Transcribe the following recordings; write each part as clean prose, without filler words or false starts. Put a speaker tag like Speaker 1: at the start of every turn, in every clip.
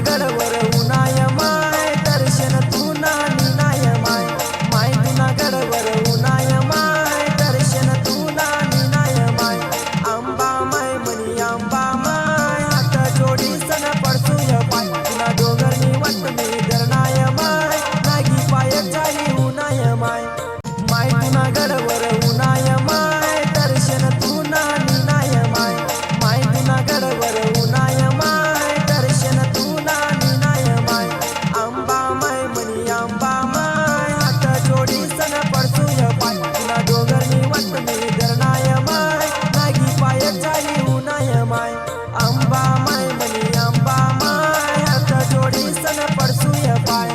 Speaker 1: गडवर उनाय माय दर्शन तुना निनाय माय माय तुना गडवर उनाय माय दर्शन तुना निनाय माय आंबा माय मनी आंबा माय हात जोडी सन पडसूय पाय तुना डोंगरनी वाट मी धरणाय माय नागी पाय चाली उनाय माय माय तुना गडवर उनाय माय दर्शन तुना निनाय माय माय तुना गडवर उनाय माय दर्शन तुना निनाय माय आंबा माय मनी आंबा माय हात जोडी सन पडसूय पाय तुना डोंगरनी वाट मी धरणाय माय नागी पाय चाली उनाय माय आंबा माय मनी आंबा माय हात जोडी सन पडसूय पाय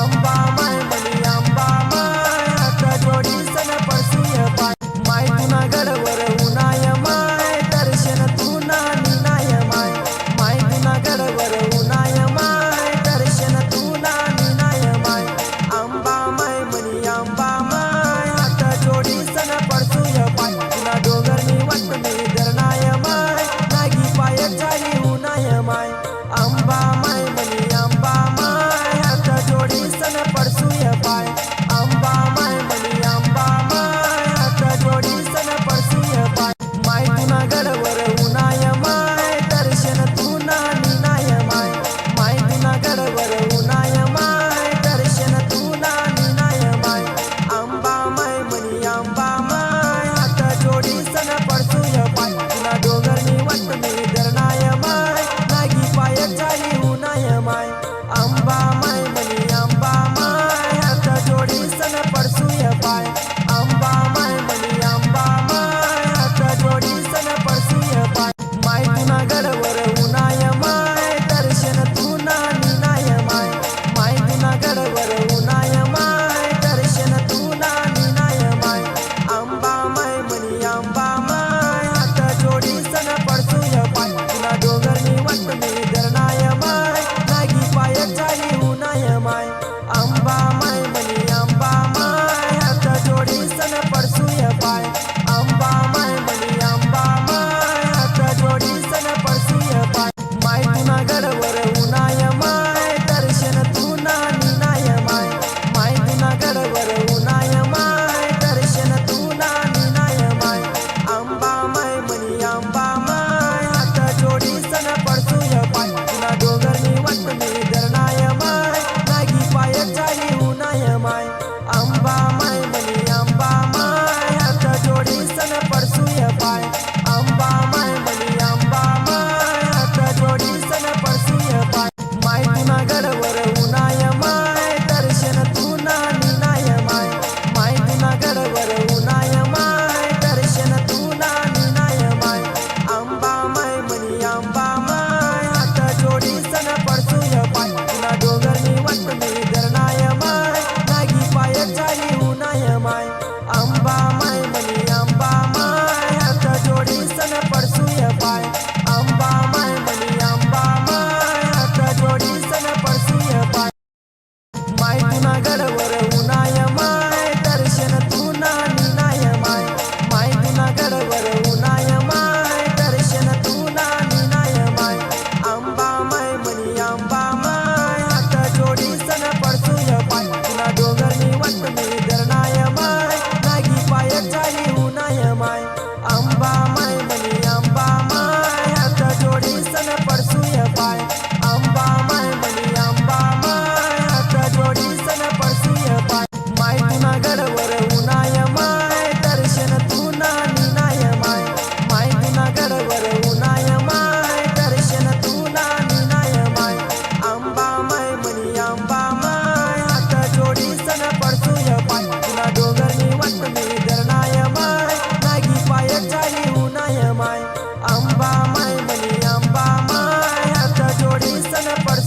Speaker 1: आंबा माय मनी आंबा माय हात जोडी सन पडसूय पाय माय तुना गडवर उनाय माय दर्शन तुना निनाय माय माय तुना गडवर उनाय माय दर्शन तुना निनाय माय आंबा माय मनी आंबा माय हात जोडी सन पडसूय पाय तुना डोंगरनी वाट मी धरणाय माय नागी पाय चाली उनाय माय आंबा माय मनी आंबा माय हात जोडी सन पडसूय पाय आंबा माय मनी आंबा माय हात जोडी सन पडसूय पाय माय तुना गडवर उनाय माय दर्शन तुना निनाय माय माय तुना गडवर उनाय माय दर्शन तुना निनाय माय आंबा माय मनी आंबा माय हात जोडी सन पडसूय पाय तुना डोंगरनी वाट मी धरणाय माय नागी पाय चाली उनाय माय आंबा माय मनी आंबा माय हात जोडी सन पडसूय पाय आंबा माय मनी आंबा माय हात जोडी सन पडसूय पाय माय तुना गडवर उनाय माय दर्शन तुना निनाय माय माय तुना गडवर उनाय माय दर्शन तुना निनाय माय आंबा माय मनी आंबा माय हात जोडी सन पडसूय पाय तुना डोंगरनी वाट मी धरणाय माय नागी पाय चाली उनाय माय आंबा माय मनी आंबा माय हात जोडी सन पडसूय पाय आंबा माय मनी आंबा माय हात जोडी सन पडसूय पाय माय तुना गडवर उनाय माय दर्शन तुना निनाय माय माय तुना गडवर उनाय माय दर्शन तुना निनाय माय आंबा माय मनी आंबा माय हात जोडी सन पडसूय पाय तुना डोंगरनी वाट मी धरणाय माय नागी पाय चाली उनाय माय आंबा माय मनी आंबा माय हात जोडी सन पडसूय पाय आंबा माय मनी आंबा माय हात जोडी सन पडसूय पाय माय तुना गडवर उनाय माय दर्शन तुना निनाय माय माय तुना गडवर उनाय माय दर्शन तुना निनाय माय आंबा माय मनी आंबा माय हात जोडी सन पडसूय पाय तुना डोंगरनी वाट मी धरणाय माय नागी पाय चाली उनाय माय आंबा माय मनी आंबा माय हात जोडी सन पडसूय पाय आंबा माय मनी आंबा माय हात जोडी सन पडसूय पाय माय तुना गडवर उनाय माय दर्शन तुना निनाय माय माय तुना गडवर उनाय माय दर्शन तुना निनाय माय आंबा माय मनी आंबा माय हात जोडी सन पडसूय पाय तुना डोंगरनी वाट मी धरणाय माय नागी पाय चाली उनाय माय आंबा माय मनी आंबा माय हात जोडी सन पडसूय पाय आंबा माय मनी आंबा माय हात जोडी सन पडसूय पाय माय तुना गडवर उनाय माय दर्शन तुना निनाय माय माय तुना गडवर उनाय माय दर्शन तुना निनाय माय आंबा माय मनी आंबा माय हात जोडी सन पडसूय पाय तुना डोंगरनी वाट मी धरणाय माय नागी पाय चाली उनाय माय आंबा माय मनी आंबा माय हात जोडी सन पड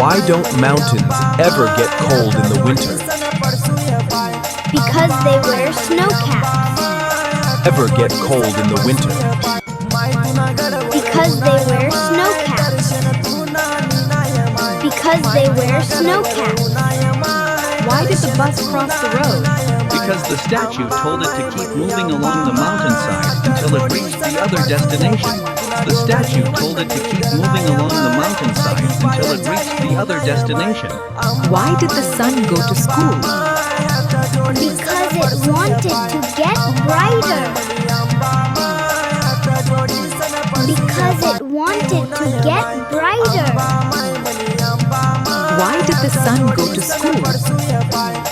Speaker 2: Why don't mountains ever get cold in the winter?
Speaker 3: Because they wear snow caps.
Speaker 2: Ever get cold in the winter?
Speaker 3: Because they wear snow caps. Because they wear snow caps.
Speaker 4: Why did the bus cross the road?
Speaker 5: Because the statue told it to keep moving along the mountainside until it reached the other destination. The statue told it to keep moving along the mountainside until it reached the other destination.
Speaker 4: Why did the sun go to school?
Speaker 3: Because it wanted to get brighter. Because it wanted to get brighter.
Speaker 4: Why did the sun go to school?